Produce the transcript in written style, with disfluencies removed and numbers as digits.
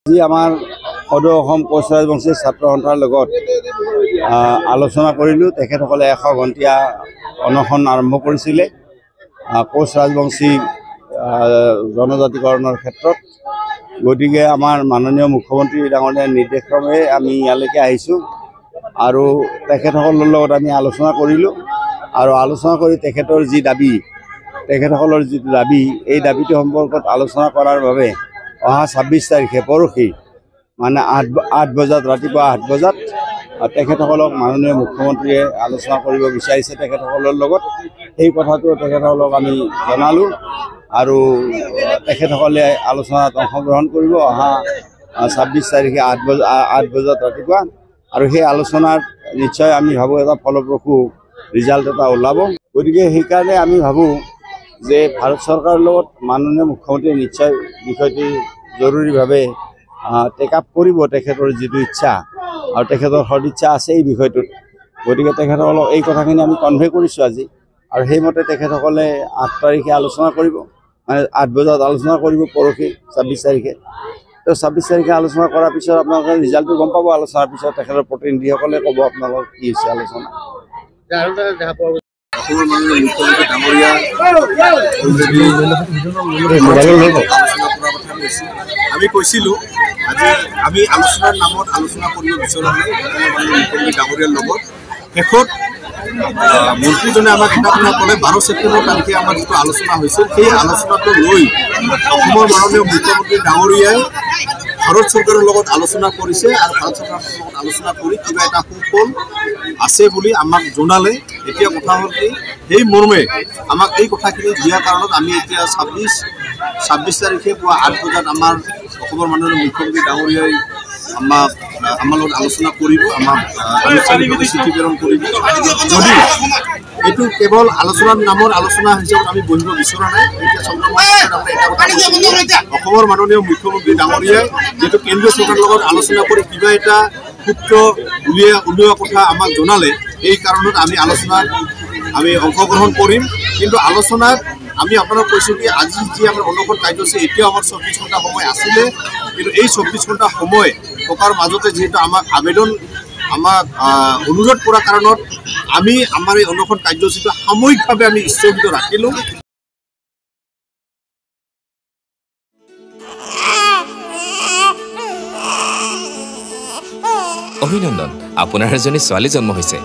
আজি আমাৰ সদৌ অসম কোচ ৰাজবংশী ছাত্ৰ সন্থাৰ লগত আলোচনা কৰিলোঁ। তেখেতসকলে 100 ঘণ্টীয়া অনশন আৰম্ভ কৰিছিলে কোচ ৰাজবংশী জনজাতিকৰণৰ ক্ষেত্ৰত। গতিকে আমাৰ মাননীয় মুখ্যমন্ত্ৰী ডাঙৰীয়াৰ নিৰ্দেশক্ৰমে আমি ইয়ালৈকে আহিছোঁ আৰু তেখেতসকলৰ লগত আমি আলোচনা কৰিলোঁ আৰু আলোচনা কৰি তেখেতৰ যি দাবী, তেখেতসকলৰ যিটো দাবী, এই দাবীটো সম্পৰ্কত আলোচনা কৰাৰ বাবে অহা 26 তাৰিখে পৰহি মানে 8 বজাত, ৰাতিপুৱা 8 বজাত তেখেতসকলক মাননীয় মুখ্যমন্ত্ৰীয়ে আলোচনা কৰিব বিচাৰিছে তেখেতসকলৰ লগত। সেই কথাটো তেখেতসকলক আমি জনালোঁ আৰু তেখেতসকলে আলোচনাত অংশগ্ৰহণ কৰিব অহা 26 তাৰিখে 8 বজাত ৰাতিপুৱা। আৰু সেই আলোচনাত নিশ্চয় আমি ভাবোঁ এটা ফলপ্ৰসূ ৰিজাল্ট এটা ওলাব। গতিকে সেইকাৰণে আমি ভাবোঁ যে ভাৰত চৰকাৰৰ লগত মাননীয় মুখ্যমন্ত্ৰীয়ে নিশ্চয় বিষয়টি জৰুৰীভাৱে টেক আপ কৰিব তেখেতৰ যিটো ইচ্ছা আৰু তেখেতৰ সদিচ্ছা আছে এই বিষয়টোত। গতিকে তেখেতসকলক এই কথাখিনি আমি কনভে কৰিছোঁ আজি আৰু সেইমতে তেখেতসকলে 8 তাৰিখে আলোচনা কৰিব, মানে 8 বজাত আলোচনা কৰিব পৰহি 26 তাৰিখে। তো 26 তাৰিখে আলোচনা কৰাৰ পিছত আপোনালোকে ৰিজাল্টটো গম পাব। আলোচনাৰ পিছত তেখেতৰ প্ৰতিনিধিসকলে ক'ব আপোনালোকৰ কি হৈছে আলোচনা। আমি কৈছিলোঁ আজি আমি আলোচনাৰ নামত আলোচনা কৰিব বিচৰা নাই মুখ্যমন্ত্ৰী ডাঙৰীয়াৰ লগত। শেষত মন্ত্ৰীজনে আমাক এটা কথা ক'লে, 12 ছেপ্টেম্বৰ তাৰিখে আমাৰ যিটো আলোচনা হৈছিল সেই আলোচনাটো লৈ অসমৰ মাননীয় মুখ্যমন্ত্ৰী ডাঙৰীয়াই ভাৰত চৰকাৰৰ লগত আলোচনা কৰিছে আৰু ভাৰত চৰকাৰৰ লগত আলোচনা কৰি কিবা এটা সুফল আছে বুলি আমাক জনালে। এতিয়া কথা হ'ল কি, সেই মৰ্মে আমাক এই কথাখিনি দিয়াৰ কাৰণত আমি এতিয়া 26 তাৰিখে পুৱা 8 বজাত আমাৰ অসমৰ মাননীয় মুখ্যমন্ত্ৰী ডাঙৰীয়াই আমাৰ লগত আলোচনা কৰিব, আমাক আনুষ্ঠানিকভাৱে চিঠি প্ৰেৰণ কৰিব। যদি এইটো কেৱল আলোচনাৰ নামৰ আলোচনা হিচাপত আমি বহিব বিচৰা নাই। এতিয়া অসমৰ মাননীয় মুখ্যমন্ত্ৰী ডাঙৰীয়াই যিহেতু কেন্দ্ৰীয় চৰকাৰৰ লগত আলোচনা কৰি কিবা এটা সূত্ৰ উলিওৱা কথা আমাক জনালে, এই কাৰণত আমি আলোচনাত অংশগ্ৰহণ কৰিম। কিন্তু আলোচনাত আমি আপোনাক কৈছোঁ কি আজি যি আমাৰ অনশন কাৰ্যসূচী এতিয়াও আমাৰ 24 ঘণ্টা সময় আছিলে, কিন্তু এই 24 ঘণ্টা সময় থকাৰ মাজতে যিহেতু আমাক অনুৰোধ কৰাৰ কাৰণত আমি আমাৰ এই অনশন কাৰ্যসূচীটো সাময়িকভাৱে আমি স্থগিত ৰাখিলোঁ। অভিনন্দন, আপোনাৰ এজনী ছোৱালী জন্ম হৈছে।